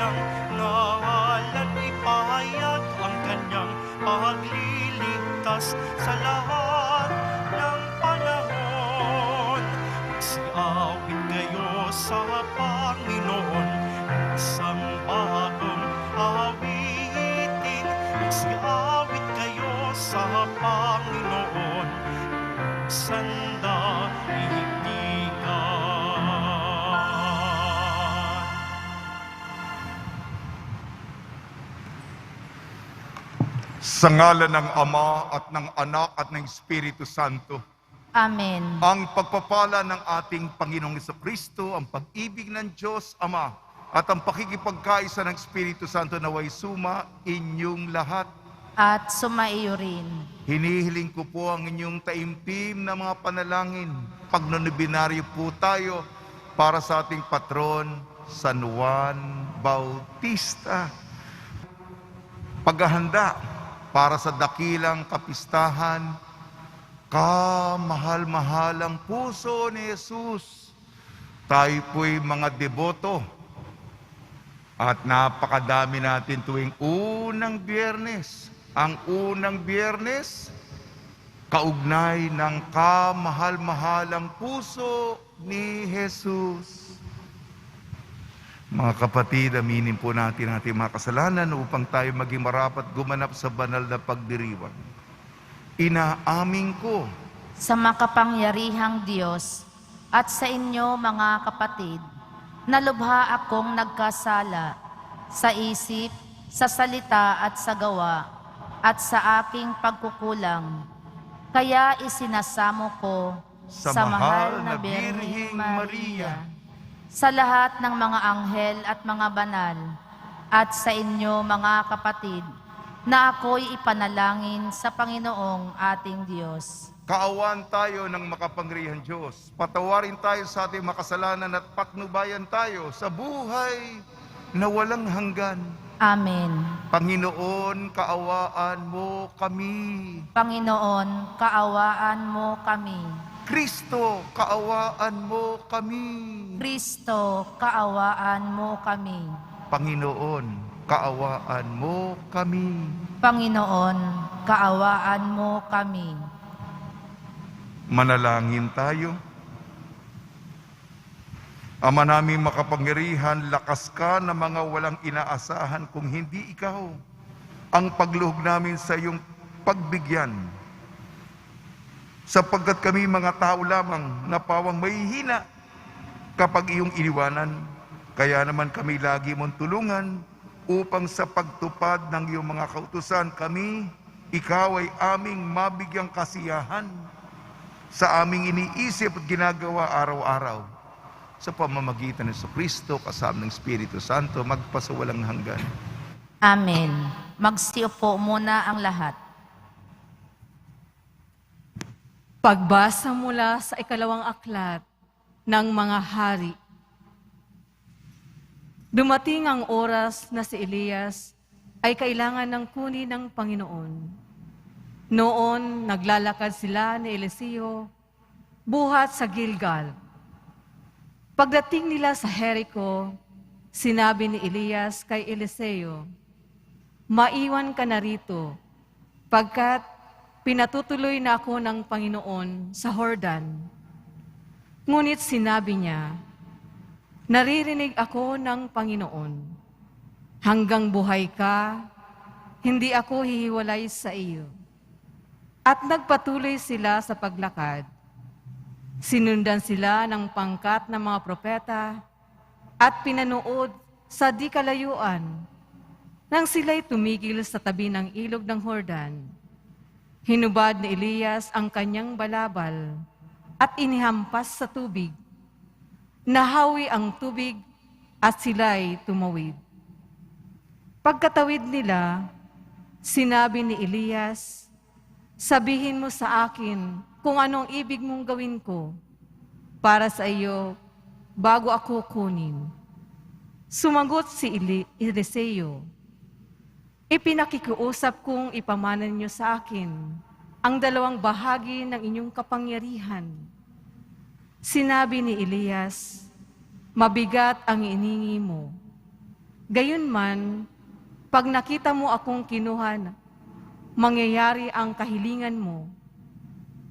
kanyang ngalan ipahayag ang kanyang pagliligtas sa lahat ng panahon. Magsiawit kayo sa Panginoon, isang bagong awitin. Magsiawit kayo sa Panginoon, sandaigdigan. Sa ngalan ng Ama at ng Anak at ng Espiritu Santo. Amen. Ang pagpapala ng ating Panginoong Jesucristo, ang pag-ibig ng Diyos Ama, at ang pakikipagkaisa ng Espiritu Santo naway suma inyong lahat. At sumaiyo rin. Hinihiling ko po ang inyong taimtim na mga panalangin. Pagnonibinaryo po tayo para sa ating patron, San Juan Bautista. Paghahanda para sa dakilang kapistahan, kamahal-mahalang puso ni Jesus. Tayo po'y mga deboto at napakadami natin tuwing unang Biyernes. Ang unang Biyernes, kaugnay ng kamahal-mahalang puso ni Jesus. Mga kapatid, aminin po natin ating mga kasalanan upang tayo maging marapat gumanap sa banal na pagdiriwang. Inaamin ko Sa makapangyarihang Diyos at sa inyo mga kapatid, na lubha akong nagkasala sa isip, sa salita at sa gawa, at sa aking pagkukulang. Kaya isinasamo ko sa mahal na Birheng Maria, sa lahat ng mga anghel at mga banal, at sa inyo mga kapatid, na ako'y ipanalangin sa Panginoong ating Diyos. kaawaan tayo ng makapangyarihang Diyos. Patawarin tayo sa ating makasalanan at patnubayan tayo sa buhay na walang hanggan. Amen. Panginoon, kaawaan mo kami. Panginoon, kaawaan mo kami. Kristo, kaawaan mo kami. Kristo, kaawaan mo kami. Panginoon, kaawaan mo kami. Panginoon, kaawaan mo kami. Manalangin tayo. Ama naming makapangyarihan, lakas ka na mga walang inaasahan kung hindi ikaw. Ang pagluhog namin sa iyong pagbigyan. Sapagkat kami mga tao lamang na pawang mahihina kapag iyong iniwanan. Kaya naman kami lagi mong tulungan upang sa pagtupad ng iyong mga kautusan kami, ikaw ay aming mabigyang kasiyahan sa aming iniisip at ginagawa araw-araw. Sa pamamagitan ng Kristo kasama ng Espiritu Santo, magpasawalang hanggan. Amen. Magsiupo muna ang lahat. Pagbasa mula sa ikalawang aklat ng mga hari. Dumating ang oras na si Elias ay kailangan ng kunin ng Panginoon. Noon, naglalakad sila ni Eliseo buhat sa Gilgal. Pagdating nila sa Jericho, sinabi ni Elias kay Eliseo, "Maiwan ka na rito, pagkat pinatutuloy na ako ng Panginoon sa Jordan." Ngunit sinabi niya, "Naririnig ako ng Panginoon, hanggang buhay ka, hindi ako hihiwalay sa iyo." At nagpatuloy sila sa paglakad. Sinundan sila ng pangkat ng mga propeta at pinanood sa di kalayuan nang sila'y tumigil sa tabi ng ilog ng Jordan. Hinubad ni Elias ang kanyang balabal at inihampas sa tubig. Nahawi ang tubig at sila'y tumawid. Pagkatawid nila, sinabi ni Elias, "Sabihin mo sa akin kung anong ibig mong gawin ko para sa iyo bago ako kunin." Sumagot si Eliseo, "Ipinakikiusap kong ipamanan niyo sa akin ang 2 bahagi ng inyong kapangyarihan." Sinabi ni Elias, "Mabigat ang iningi mo. Gayunman, pag nakita mo akong kinuha, mangyayari ang kahilingan mo.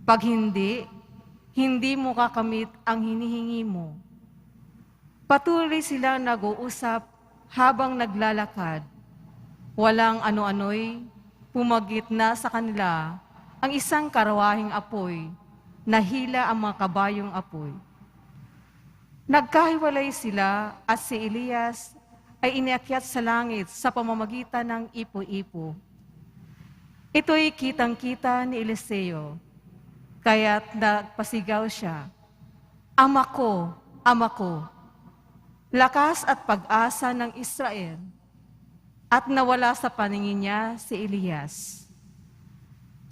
Pag hindi, hindi mo kakamit ang hinihingi mo. Patuloy silang nag-uusap habang naglalakad. Walang ano-ano'y pumagit na sa kanila ang isang karawahing apoy, nahila ang mga kabayong apoy. Nagkahiwalay sila at si Elias ay inakyat sa langit sa pamamagitan ng ipo-ipo. Ito'y kitang-kita ni Eliseo, kaya't nagpasigaw siya, Ama ko, Ama ko, lakas at pag-asa ng Israel. At nawala sa paningin niya si Elias.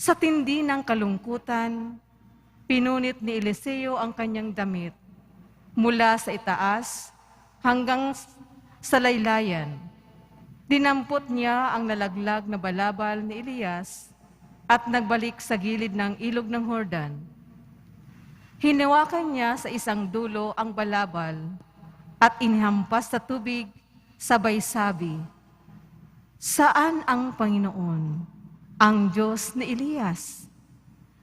Sa tindi ng kalungkutan, pinunit ni Eliseo ang kanyang damit mula sa itaas hanggang sa laylayan. Dinampot niya ang nalaglag na balabal ni Elias at nagbalik sa gilid ng ilog ng Jordan. Hinawakan niya sa isang dulo ang balabal at inihampas sa tubig, sabay sabi, Saan ang Panginoon, ang Diyos ni Elias?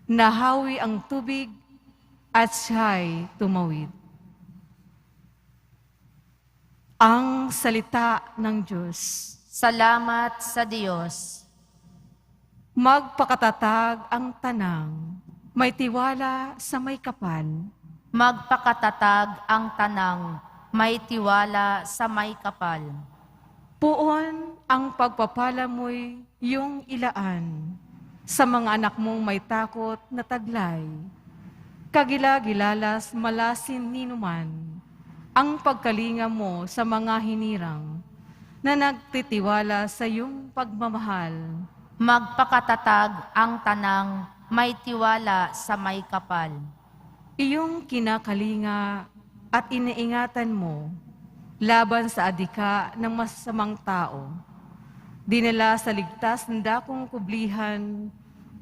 Nahawi ang tubig at siya'y tumawid. Ang salita ng Diyos. Salamat sa Diyos. Magpakatatag ang tanang, may tiwala sa may kapal. Magpakatatag ang tanang, may tiwala sa may kapal. Puon ang pagpapala mo'y iyong ilaan sa mga anak mong may takot na taglay. Kagila-gilalas malasin ninuman ang pagkalinga mo sa mga hinirang na nagtitiwala sa iyong pagmamahal. Magpakatatag ang tanang, may tiwala sa may kapal. Iyong kinakalinga at iniingatan mo laban sa adika ng masasamang tao. Dinala sa ligtas ng dakong kublihan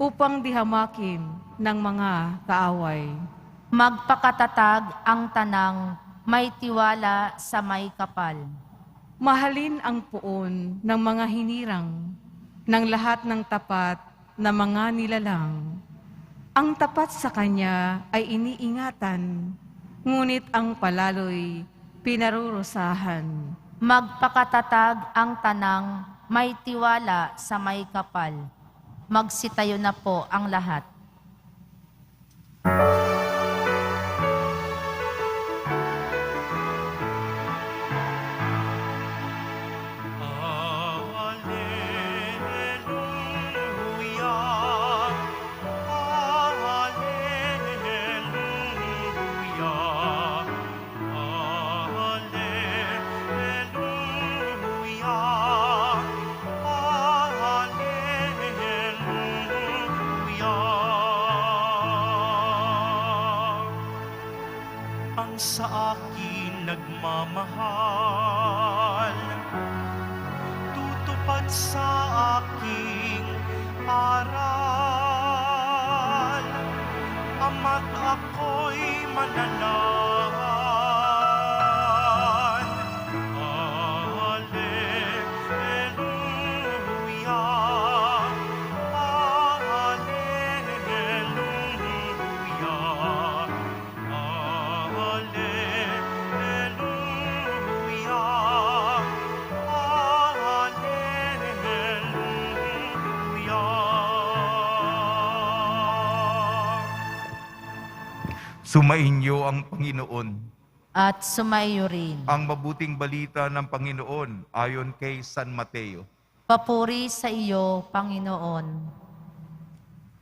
upang dihamakin ng mga kaaway. Magpakatatag ang tanang, may tiwala sa may kapal. Mahalin ang puon ng mga hinirang ng lahat ng tapat na mga nilalang. Ang tapat sa kanya ay iniingatan, ngunit ang palalo'y pinarurusahan. Magpakatatag ang tanang, may tiwala sa may kapal. Magsitayo na po ang lahat. Sa akin nagmamahal, tutupad sa aking aral, ama't ako'y mananahan. Alleluia, alleluia. Sumainyo ang Panginoon. At sumaiyo rin. Ang mabuting balita ng Panginoon ayon kay San Mateo. Papuri sa iyo, Panginoon.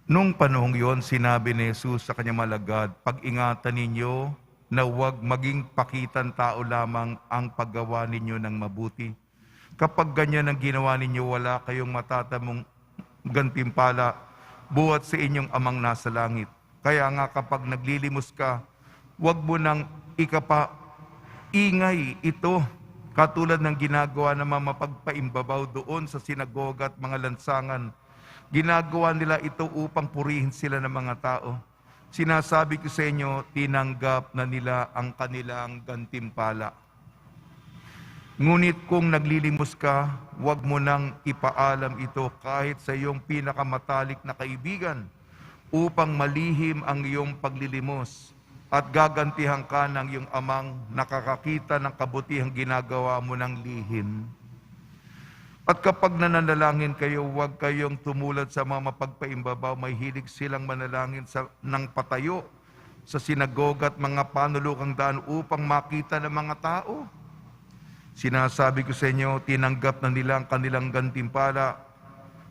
Nung panahong yon, sinabi ni Jesus sa kanyang malagad, pag-ingatan ninyo na huwag maging pakitan tao lamang ang paggawa ninyo ng mabuti. Kapag ganyan ang ginawa ninyo, wala kayong matatamong gantimpala buhat sa inyong amang nasa langit. Kaya nga kapag naglilimos ka, huwag mo nang ingay ito, katulad ng ginagawa ng mga mapagpaimbabaw doon sa sinagoga at mga lansangan. Ginagawa nila ito upang purihin sila ng mga tao. Sinasabi ko sa inyo, tinanggap na nila ang kanilang gantimpala. Ngunit kung naglilimos ka, huwag mo nang ipaalam ito kahit sa iyong pinakamatalik na kaibigan upang malihim ang iyong paglilimos at gagantihan ka ng iyong amang nakakakita ng kabutihang ginagawa mo ng lihim. At kapag nananalangin kayo, huwag kayong tumulad sa mga mapagpaimbabaw, may hilig silang manalangin ng patayo sa sinagoga at mga panulukang daan upang makita ng mga tao. Sinasabi ko sa inyo, tinanggap na nila ang kanilang gantimpala.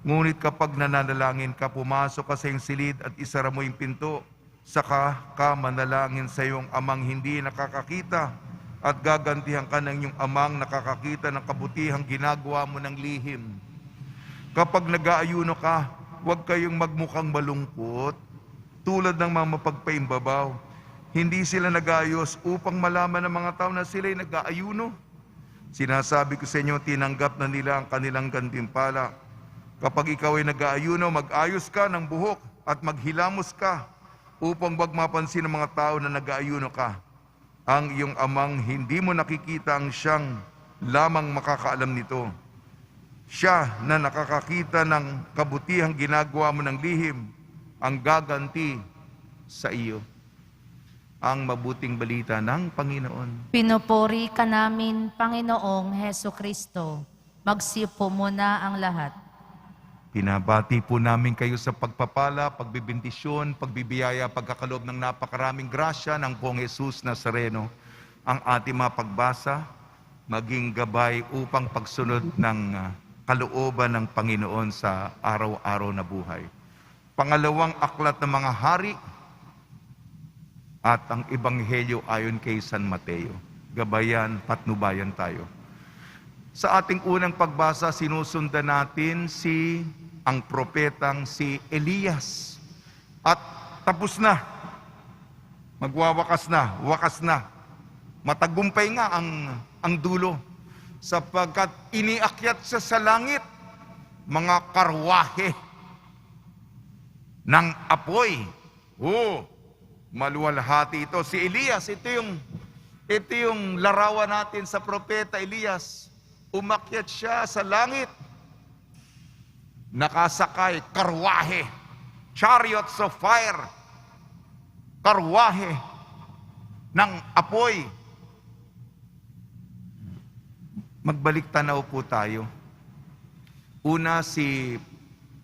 Ngunit kapag nananalangin ka, pumasok ka sa iyong silid at isara mo yung pinto, saka ka manalangin sa iyong amang hindi nakakakita at gagantihan ka ng iyong amang nakakakita ng kabutihang ginagawa mo ng lihim. Kapag nag-aayuno ka, huwag kayong magmukhang malungkot tulad ng mga mapagpaimbabaw. Hindi sila nag-aayos upang malaman ng mga tao na sila'y nag-aayuno. Sinasabi ko sa inyo, tinanggap na nila ang kanilang gantimpala. Kapag ikaw ay nag-aayuno, mag-ayos ka ng buhok at maghilamos ka upang wag mapansin ng mga tao na nag-aayuno ka. Ang iyong amang hindi mo nakikita ang siyang lamang makakaalam nito. Siya na nakakakita ng kabutihang ginagawa mo ng lihim, ang gaganti sa iyo. Ang mabuting balita ng Panginoon. Pinupuri ka namin, Panginoong Heso Kristo. Magsipo muna ang lahat. Pinabati po namin kayo sa pagpapala, pagbibindisyon, pagbibiyaya, pagkakaloob ng napakaraming grasya ng Pong Jesus Nazareno. Ang ating mga pagbasa, maging gabay upang pagsunod ng kalooban ng Panginoon sa araw-araw na buhay. Pangalawang aklat ng mga hari, at ang Ebanghelyo ayon kay San Mateo. Gabayan, patnubayan tayo. Sa ating unang pagbasa, sinusundan natin ang propetang si Elias. At tapos na. Magwawakas na, wakas na. Matagumpay nga ang dulo. Sapagkat iniakyat siya sa langit, mga karwahe ng apoy. Maluwalhati ito. Si Elias, ito yung larawan natin sa propeta Elias. Umakyat siya sa langit. Nakasakay, karwahe. Chariots of fire. Karwahe ng apoy. Magbalik tanaw po tayo. Una, si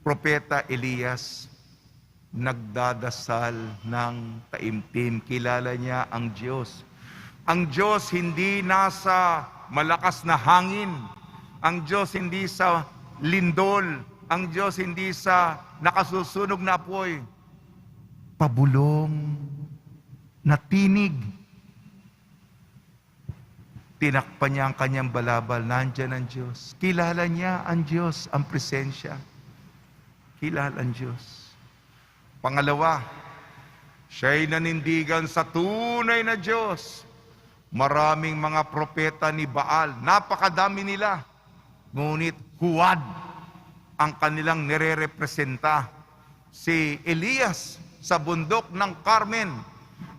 propeta Elias nagdadasal ng taimtim. Kilala niya ang Diyos. Ang Diyos hindi nasa malakas na hangin. Ang Diyos hindi sa lindol. Ang Diyos hindi sa nakasusunog na apoy. Pabulong na tinig. Tinakpan niya ang kanyang balabal. Nandyan ang Diyos. Kilala niya ang Diyos, ang presensya. Kilala ang Diyos. Pangalawa, siya'y nanindigan sa tunay na Diyos. Maraming mga propeta ni Baal, napakadami nila. Ngunit huwad ang kanilang nire-representa. Si Elias sa bundok ng Carmen,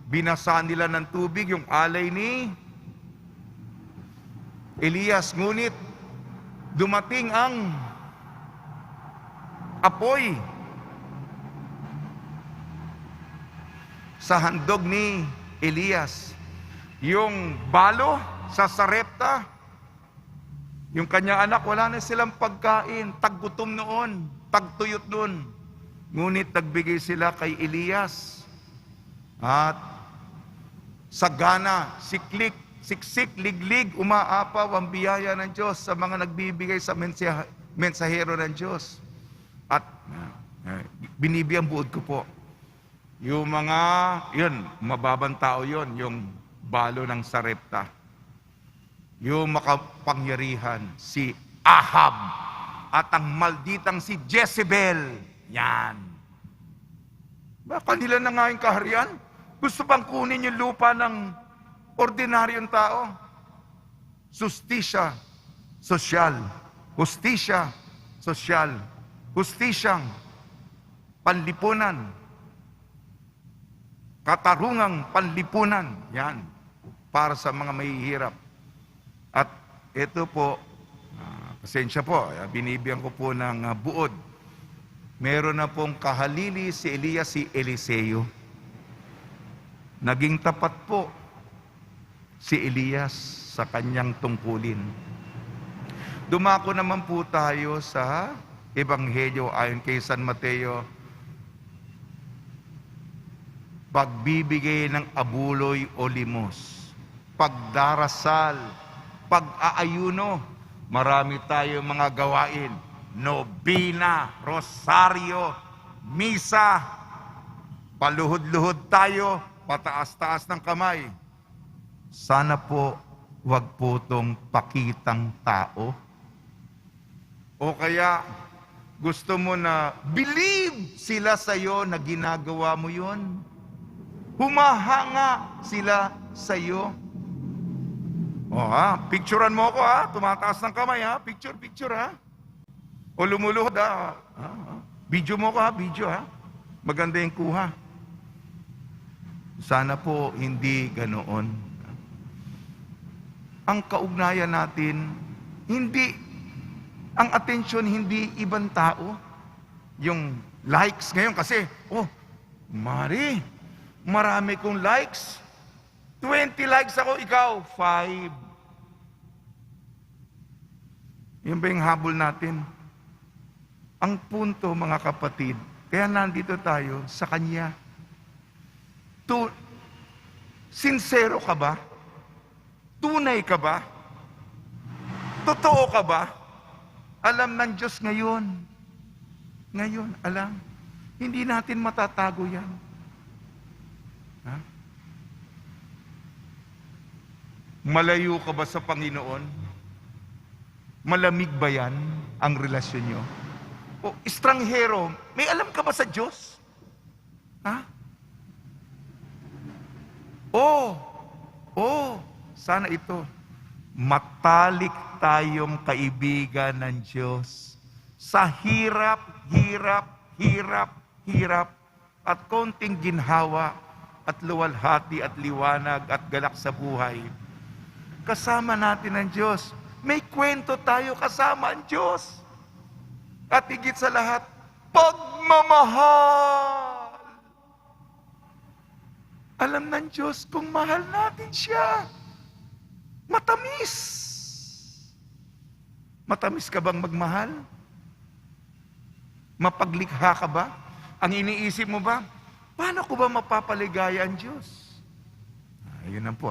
binasa nila ng tubig yung alay ni Elias. Ngunit dumating ang apoy sa handog ni Elias. Yung balo sa Sarepta, yung kanyang anak, wala na silang pagkain. Taggutom noon, tagtuyot noon. Ngunit nagbigay sila kay Elias. At sagana, siklik, siksik, liglig, umaapaw ang biyaya ng Diyos sa mga nagbibigay sa mensahero ng Diyos. At binibiyang buod ko po. Yung mga, yun, mababang tao yun, yung balo ng Sarepta. Yung makapangyarihan, si Ahab. At ang malditang si Jezebel. Yan. Baka nila na nga yung kaharian? Gusto pang kunin yung lupa ng ordinaryong tao? Justisya, sosyal. Justisya, sosyal. Justisyang panlipunan. Katarungang panlipunan, yan, para sa mga mahihirap. At ito po, pasensya po, binibigyan ko po ng buod. Meron na pong kahalili si Elias, si Eliseo. Naging tapat po si Elias sa kanyang tungkulin. Dumako naman po tayo sa Ebanghelyo ayon kay San Mateo. Pagbibigay ng abuloy o limos, pagdarasal, pag-aayuno, marami tayong mga gawain. Nobina, rosaryo, misa, paluhod-luhod tayo, pataas-taas ng kamay. Sana po, wag po itong pakitang tao. O kaya, gusto mo na believe sila sa'yo na ginagawa mo yun. Humahanga sila sa'yo. Picturean mo ako tumataas ng kamay picture O lumuluhod Video mo ko video Maganda yung kuha. Sana po hindi ganoon. Ang kaugnayan natin, ang atensyon hindi ibang tao. Yung likes ngayon kasi, marami kong likes. 20 likes ako, ikaw, 5. Yan ba yung habol natin? Ang punto, mga kapatid, kaya nandito tayo sa Kanya. Sincero ka ba? Tunay ka ba? Totoo ka ba? Alam ng Diyos ngayon. Ngayon, alam. Hindi natin matatago yan. Malayo ka ba sa Panginoon? Malamig ba yan ang relasyon nyo? O estranghero, may alam ka ba sa Diyos? Sana ito. Matalik tayong kaibigan ng Diyos. Sa hirap, at konting ginhawa, at luwalhati, at liwanag, at galak sa buhay. Kasama natin ang Diyos. May kwento tayo kasama ang Diyos. At higit sa lahat, pagmamahal. Alam ng Diyos kung mahal natin siya. Matamis. Matamis ka bang magmahal? Mapaglikha ka ba? Ang iniisip mo ba, paano ko ba mapapaligaya ang Diyos? Yun lang po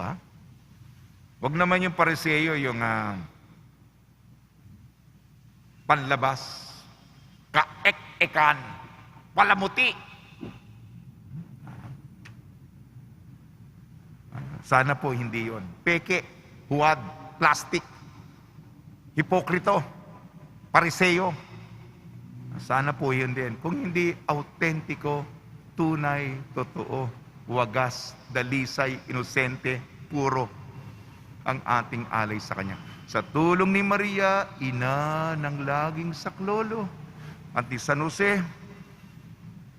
Huwag naman yung Pariseo, yung panlabas, kaek-ekan, palamuti. Sana po hindi yon. Peke, huwad, plastic, hipokrito, Pariseo. Sana po yun din. Kung hindi autentiko, tunay, totoo, wagas, dalisay, inosente, puro ang ating alay sa Kanya. Sa tulong ni Maria, ina ng laging saklolo, at ni San Jose,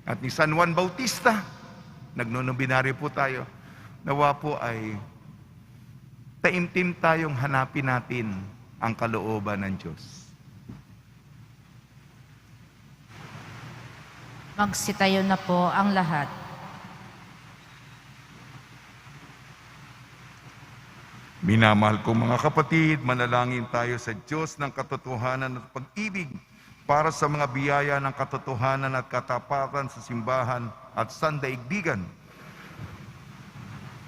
at ni San Juan Bautista, nagnonominaryo po tayo, nawa po ay taimtim tayong hanapin natin ang kalooban ng Diyos. Magsitayo na po ang lahat. Minamahal kong mga kapatid, manalangin tayo sa Diyos ng katotohanan at pag-ibig para sa mga biyaya ng katotohanan at katapatan sa simbahan at sandaigdigan.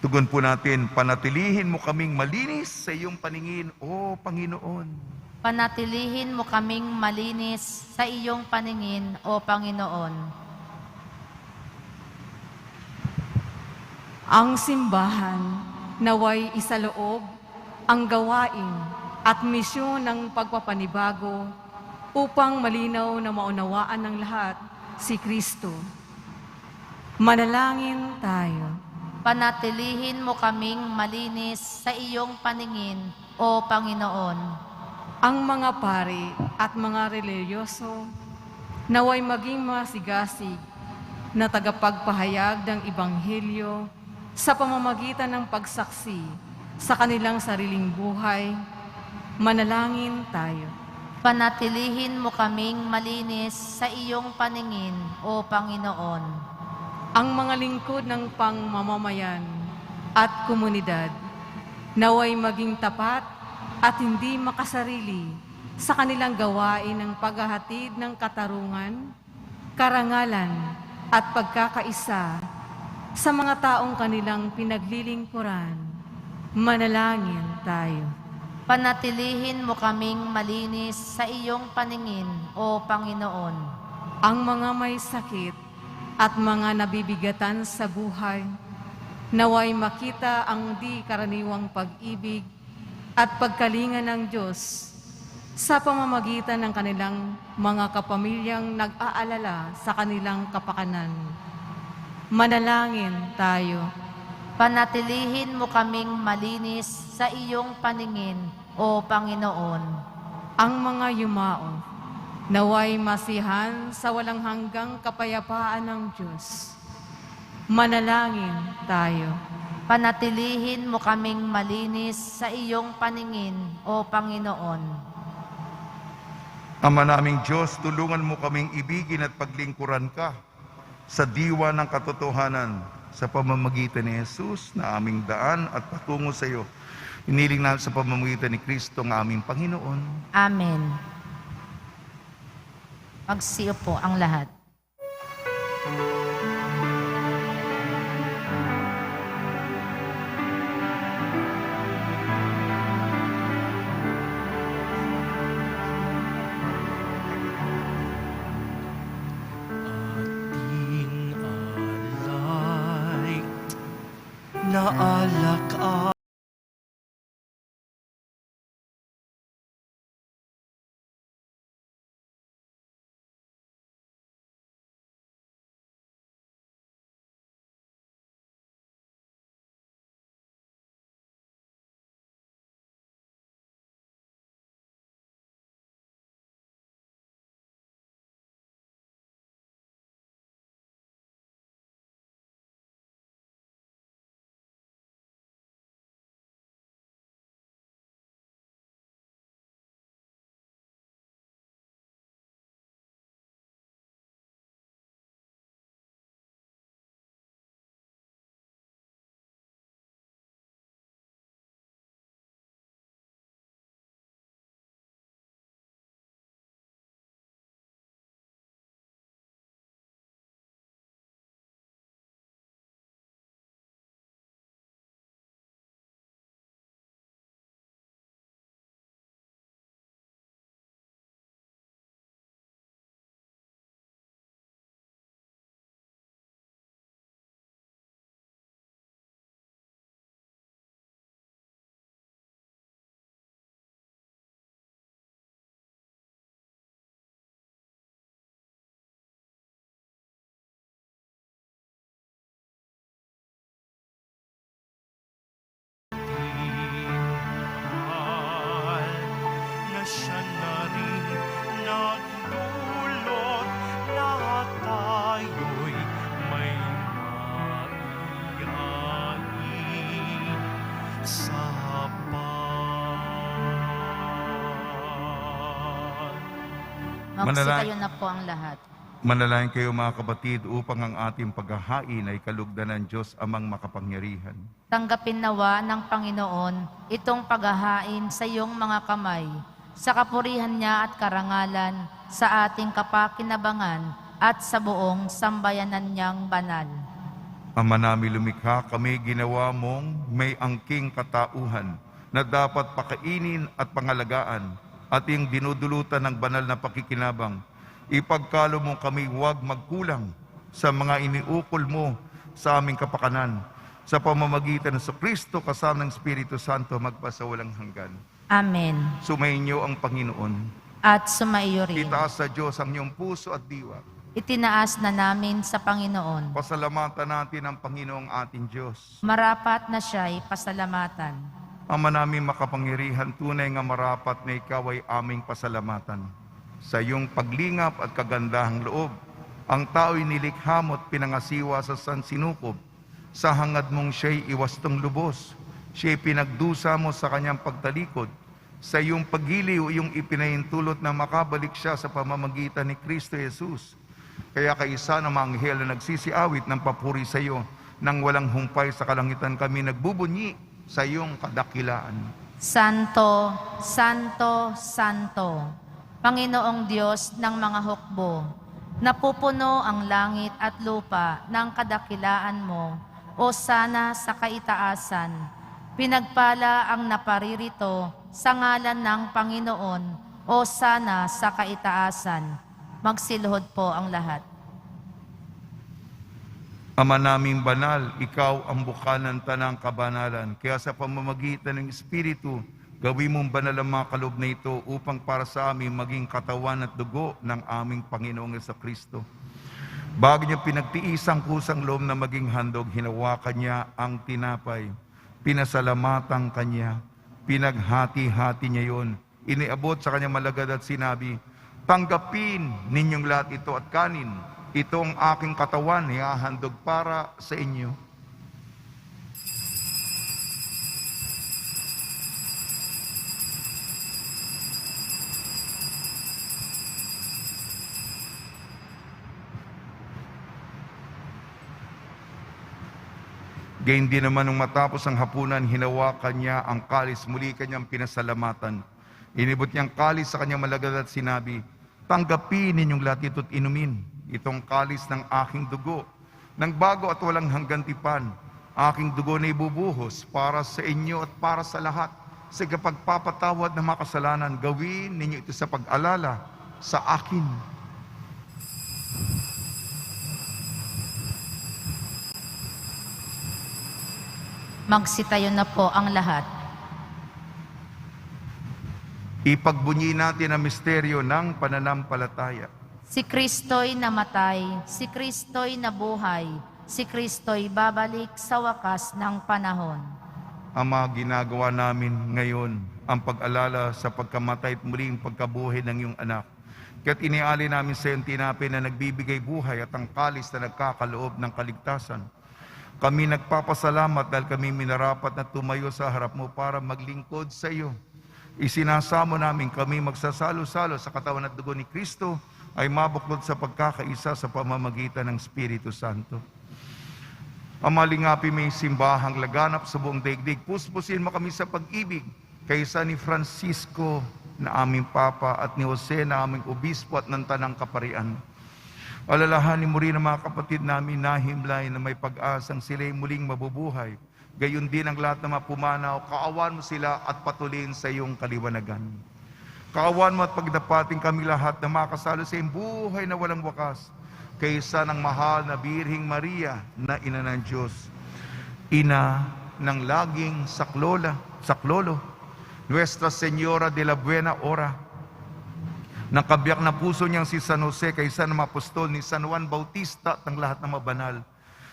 Tugon po natin, panatilihin mo kaming malinis sa iyong paningin, O Panginoon. Panatilihin mo kaming malinis sa iyong paningin, O Panginoon. Ang simbahan naway isaloob ang gawain at misyon ng pagpapanibago upang malinaw na maunawaan ng lahat si Kristo. Manalangin tayo. Panatilihin mo kaming malinis sa iyong paningin, O Panginoon. Ang mga pari at mga reliyoso naway maging masigasig na tagapagpahayag ng Ebanghelyo sa pamamagitan ng pagsaksi sa kanilang sariling buhay Manalangin tayo. Panatilihin mo kaming malinis sa iyong paningin, O Panginoon. Ang mga lingkod ng pangmamamayan at komunidad naway maging tapat at hindi makasarili sa kanilang gawain ng paghahatid ng katarungan, karangalan at pagkakaisa sa mga taong kanilang pinaglilingkuran. Manalangin tayo. Panatilihin mo kaming malinis sa iyong paningin, O Panginoon. Ang mga may sakit at mga nabibigatan sa buhay, naway makita ang di karaniwang pag-ibig at pagkalinga ng Diyos sa pamamagitan ng kanilang mga kapamilyang nag-aalala sa kanilang kapakanan. Manalangin tayo. Panatilihin mo kaming malinis sa iyong paningin, O Panginoon. Ang mga yumao, naway masihan sa walang hanggang kapayapaan ng Diyos. Manalangin tayo. Panatilihin mo kaming malinis sa iyong paningin, O Panginoon. Ama naming Diyos, tulungan mo kaming ibigin at paglingkuran ka sa diwa ng katotohanan sa pamamagitan ni Jesus na aming daan at patungo sa iyo. Hiniling namin sa pamamagitan ni Kristo ng aming Panginoon. Amen. Magsiyo po ang lahat. Ating alay na alak na siya na rin nagdulot na tayo'y may maiyain sa hapag. Magsitayo na po ang lahat. Manalangin kayo mga kapatid upang ang ating paghahain ay kalugdan ng Diyos amang makapangyarihan. Tanggapin nawa ng Panginoon itong paghahain sa iyong mga kamay, sa kapurihan niya at karangalan, sa ating kapakinabangan at sa buong sambayanan niyang banal. Ama namin lumikha, kami ginawa mong may angking katauhan na dapat pakainin at pangalagaan at iyong dinudulutan ng banal na pakikinabang. Ipagkalo mo kami huwag magkulang sa mga iniukol mo sa aming kapakanan sa pamamagitan sa Kristo kasama ng Espiritu Santo magpasawalang hanggan. Amen. Sumainyo ang Panginoon. At sumaiyo rin. Itaas sa Diyos ang iyong puso at diwa. Itinaas na namin sa Panginoon. Pasalamatan natin ang Panginoong ating Diyos. Marapat na siya'y pasalamatan. Ama namin makapangyarihan, tunay nga marapat na ikaw ay aming pasalamatan. Sa iyong paglingap at kagandahang loob, ang tao'y nilikha mo't pinangasiwa sa sansinukob. Sa hangad mong siya'y iwastong lubos, siya'y pinagdusa mo sa kanyang pagtalikod. sa iyong paggiliw, iyong ipinahintulot na makabalik siya sa pamamagitan ni Kristo Jesus. Kaya kaisa ng mga anghel na nagsisiawit ng papuri sa iyo, nang walang humpay sa kalangitan kami nagbubunyi sa iyong kadakilaan. Santo, Santo, Santo, Panginoong Diyos ng mga hukbo, napupuno ang langit at lupa ng kadakilaan mo, o sana sa kaitaasan. Pinagpala ang naparirito sa ngalan ng Panginoon, o sana sa kaitaasan. Magsiluhod po ang lahat. Ama naming banal, ikaw ang bukal ng tanang kabanalan. Kaya sa pamamagitan ng Espiritu, gawin mong banal ang mga kaloob na ito upang para sa amin maging katawan at dugo ng aming Panginoong Jesucristo. Bago niya pinagtiis ang kusang loob na maging handog, hinawakan niya ang tinapay. Pinasalamatan kanya, pinaghati-hati niya yon. Iniabot sa kanya malagad at sinabi, tanggapin ninyong lahat ito at kanin. Ito ang aking katawan, ihahandog para sa inyo. Gayun din naman nung matapos ang hapunan, hinawakan niya ang kalis, muli kanyang pinasalamatan. Inibot niyang kalis sa kanyang malagad at sinabi, tanggapin ninyong lahat ito't inumin. Itong kalis ng aking dugo, ng bago at walang hanggang tipan. Aking dugo na ibubuhos para sa inyo at para sa lahat. Sa kapagpapatawad ng mga kasalanan, gawin ninyo ito sa pag-alala sa akin. Magsitayo na po ang lahat. Ipagbunyi natin ang misteryo ng pananampalataya. Si Kristo'y namatay, si Kristo'y nabuhay, si Kristo'y babalik sa wakas ng panahon. Ama, ginagawa namin ngayon ang pag-alala sa pagkamatay at muling pagkabuhay ng iyong anak. Kaya't iniali namin sa iyong tinapay na nagbibigay buhay at ang kalis na nagkakaloob ng kaligtasan. Kami nagpapasalamat dahil kami minarapat na tumayo sa harap mo para maglingkod sa iyo. Isinasamo namin kami magsasalo-salo sa katawan at dugo ni Kristo ay mabuklod sa pagkakaisa sa pamamagitan ng Espiritu Santo. Amalingapi may simbahang laganap sa buong daigdig. Puspusin mo kami sa pag-ibig kaysa ni Francisco na aming Papa at ni Jose na aming Obispo at ng Tanang Kaparian. Alalahanin mo rin ang mga kapatid namin na himlay na may pag-asang sila'y muling mabubuhay. Gayon din ang lahat na mapumanaw, kaawan mo sila at patuloyin sa iyong kaliwanagan. Kaawan mo at pagdapating kami lahat na makasalo sa iyong buhay na walang wakas, kaysa ng mahal na Birhing Maria na ina ng Diyos, ina ng laging saklolo, Nuestra Señora de la Buena Hora, ng kabiyak na puso niyang si San Jose, kaysa ng apostol ni San Juan Bautista at ng lahat ng mabanal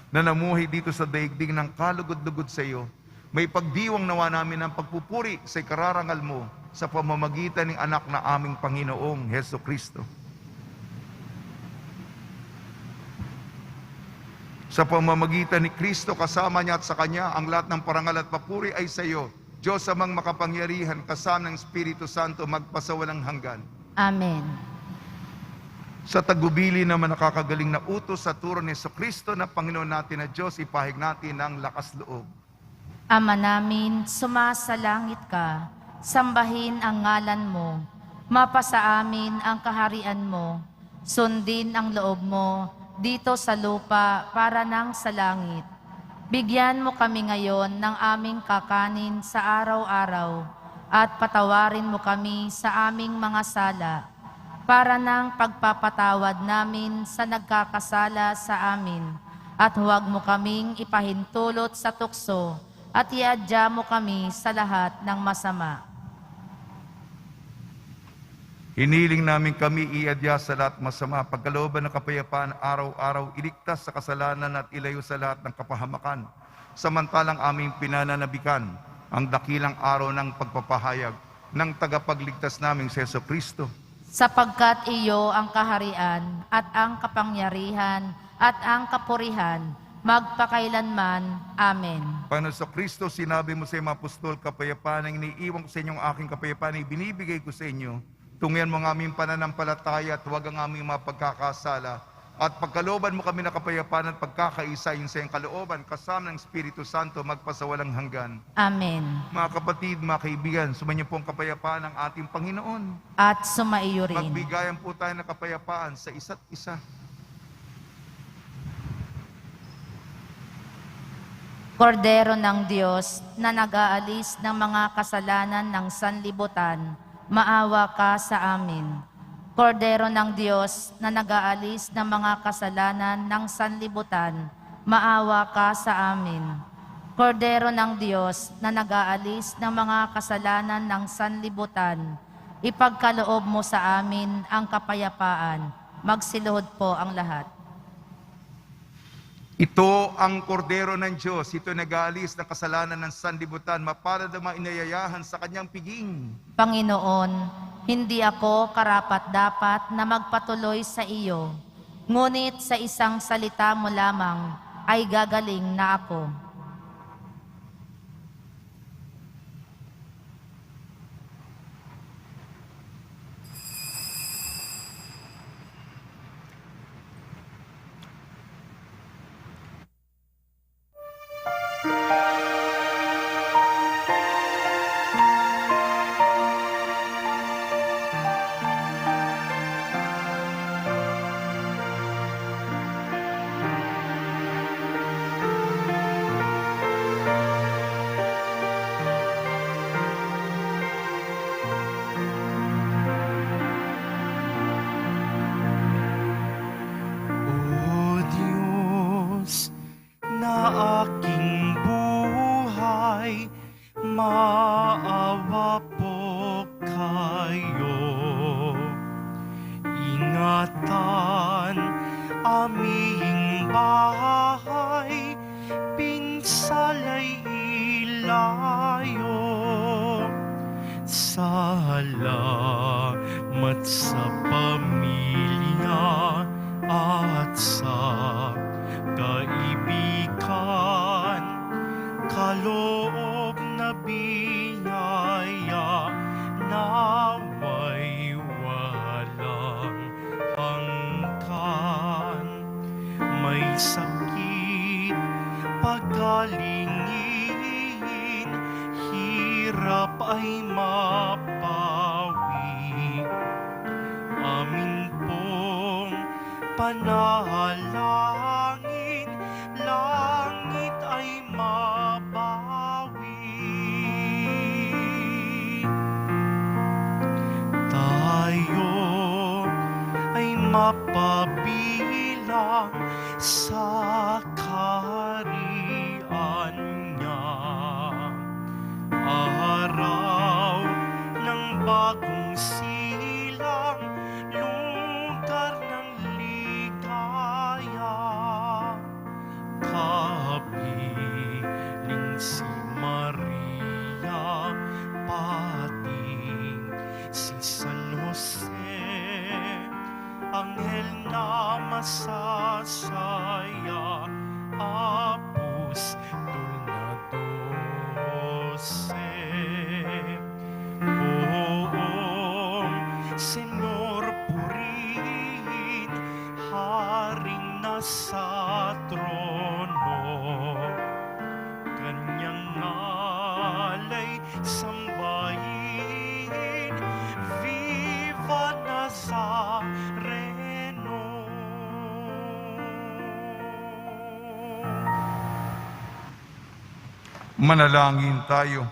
na namuhay dito sa daigdig ng kalugod-lugod sa iyo. May pagdiwang nawa namin ang pagpupuri sa ikararangal mo sa pamamagitan ng anak na aming Panginoong Jesucristo. Sa pamamagitan ni Kristo, kasama niya at sa Kanya, ang lahat ng parangal at papuri ay sa iyo, Diyos amang makapangyarihan, kasama ng Espiritu Santo, magpasawalang hanggan. Amen. Sa tagubili naman nakakagaling na utos sa turo ni Jesucristo na Panginoon natin na Diyos, ipahig natin ang lakas loob. Ama namin, sumasalangit ka, sambahin ang ngalan mo, mapasa amin ang kaharian mo, sundin ang loob mo dito sa lupa para nang sa langit. Bigyan mo kami ngayon ng aming kakanin sa araw-araw at patawarin mo kami sa aming mga sala para nang pagpapatawad namin sa nagkakasala sa amin, at huwag mo kaming ipahintulot sa tukso at iadya mo kami sa lahat ng masama. Hiniling namin kami iadya sa lahat masama, pagkalooban ng kapayapaan araw-araw, iligtas sa kasalanan at ilayo sa lahat ng kapahamakan. Samantalang aming pinananabikan ang dakilang araw ng pagpapahayag ng tagapagligtas naming si Jesucristo. Sapagkat iyo ang kaharian at ang kapangyarihan at ang kapurihan magpakailanman. Amen. Panginoon sa Kristo, sinabi mo sa iyong mga apostol, kapayapaan ang iniiwan ko sa inyong aking kapayapaan ay binibigay ko sa inyo. Tungyan mo ang aming pananampalataya at huwag ang aming mga pagkakasala. At pagkalooban mo kami na kapayapaan at pagkakaisa yung sa iyong kalooban, kasama ng Espiritu Santo, magpasawalang hanggan. Amen. Mga kapatid, mga kaibigan, sumainyo po ang kapayapaan ng ating Panginoon. At sumaiyo rin. Magbigayan po tayo ng kapayapaan sa isa't isa. Kordero ng Diyos na nag-aalis ng mga kasalanan ng sanlibutan, maawa ka sa amin. Kordero ng Diyos na nag-aalis ng mga kasalanan ng sanlibutan, maawa ka sa amin. Kordero ng Diyos na nag-aalis ng mga kasalanan ng sanlibutan, ipagkaloob mo sa amin ang kapayapaan. Magsiluhod po ang lahat. Ito ang kordero ng Diyos, ito nag-aalis ng kasalanan ng sanlibutan, mapalad ang mga inayayahan sa kanyang piging. Panginoon, hindi ako karapat-dapat na magpatuloy sa iyo, ngunit sa isang salita mo lamang ay gagaling na ako. O Diyos na aking buhay, maawa po kayo. Ingatan aming bahay, pinsalay ilayo. Salamat sa pamilya at sa kaibigan, kaloob na biyaya, naway walang hanggan. May sakit, pagalingin, hirap ay mapawi. Amin pong panalangin, langit ay mabawi. Tayo ay mapabilang sa kaharian niya. Araw ng bagong silang, lugar ng ligaya. Kapiling si Maria, pati si San Jose, anghel na masasaya, apostol na 12. Poong Senyor, purihin, haring nasa trono, kanyang ngalay sambahin, viva Nazareno. Manalangin tayo.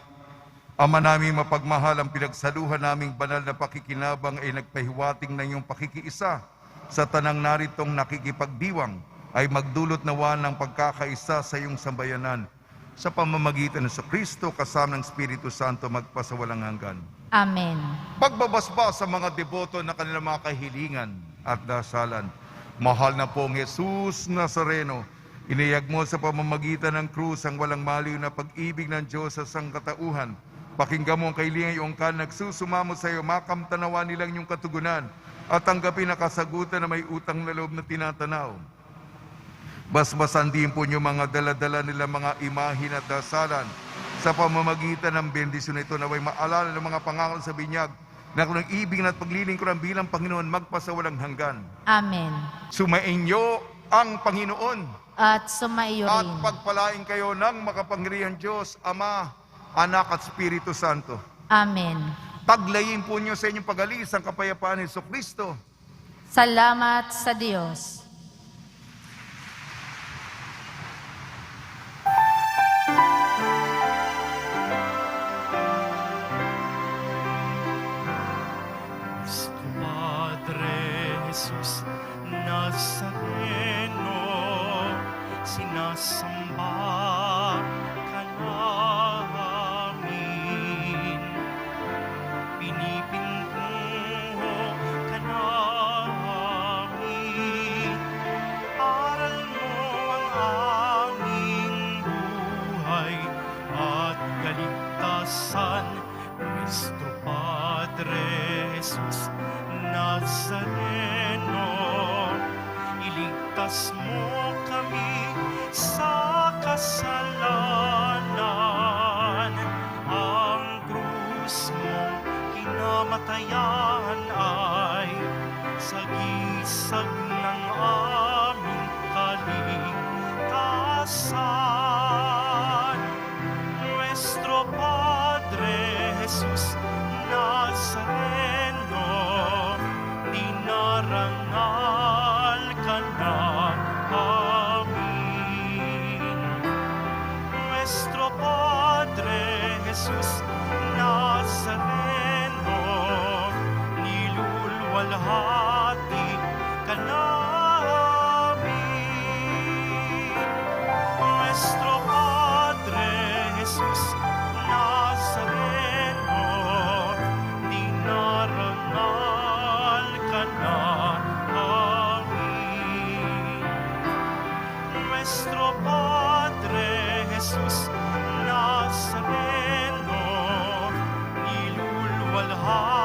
Ama naming mapagmahal, ang pinagsaluhan naming banal na pakikinabang ay nagpahiwating na iyong pakikiisa sa tanang naritong nakikipagdiwang ay magdulot nawa ng pagkakaisa sa iyong sambayanan sa pamamagitan ng Kristo kasama ng Espiritu Santo magpasawalang hanggan. Amen. Pagbabasba sa mga deboto na kanilang mga kahilingan at dasalan. Mahal na pong Jesus Nazareno, iniyag mo sa pamamagitan ng krus ang walang maliw na pag-ibig ng Diyos sa sangkatauhan. Pakinggan mo ang kahilingan iyong nagsusumamo sa iyo, makamtanawa nilang iyong katugunan at tanggapin na kasagutan na may utang na loob na tinatanaw. Basbasan din po niyo mga daladala nila mga imahin at dasalan. Sa pamamagitan ng bendisyon ito, naway maalala ng mga pangangal sa binyag na kung ang ibig at paglilingkuran bilang Panginoon magpasawalang hanggan. Amen. Sumainyo ang Panginoon At sumaiyo at rin. pagpalain kayo ng makapangyarihan Diyos, Ama, Anak at Espiritu Santo. Amen. Paglayin po niyo sa inyong pag-alis ang kapayapaan ni Jesucristo. Salamat sa Diyos. Padre Jesus Nazareno, sinasamba ka namin. Pinipintuho ka namin. Aral mo ang aming buhay at kaligtasan. Nuestro Padre Jesus Nazareno, iligtas mo kami sa kasalanan. Ang krus mong kinamatayan ay sagisag ng aming kaligtasan. Nuestro Padre Jesus Nazareno, dinarangal ka namin. Nuestro Padre Jesus Nazareno, nilulwalhati ka namin. Nuestro Padre Jesus Nazareno, dinarangal ka namin. Nuestro Padre Jesus Nazareno, nilulwalhati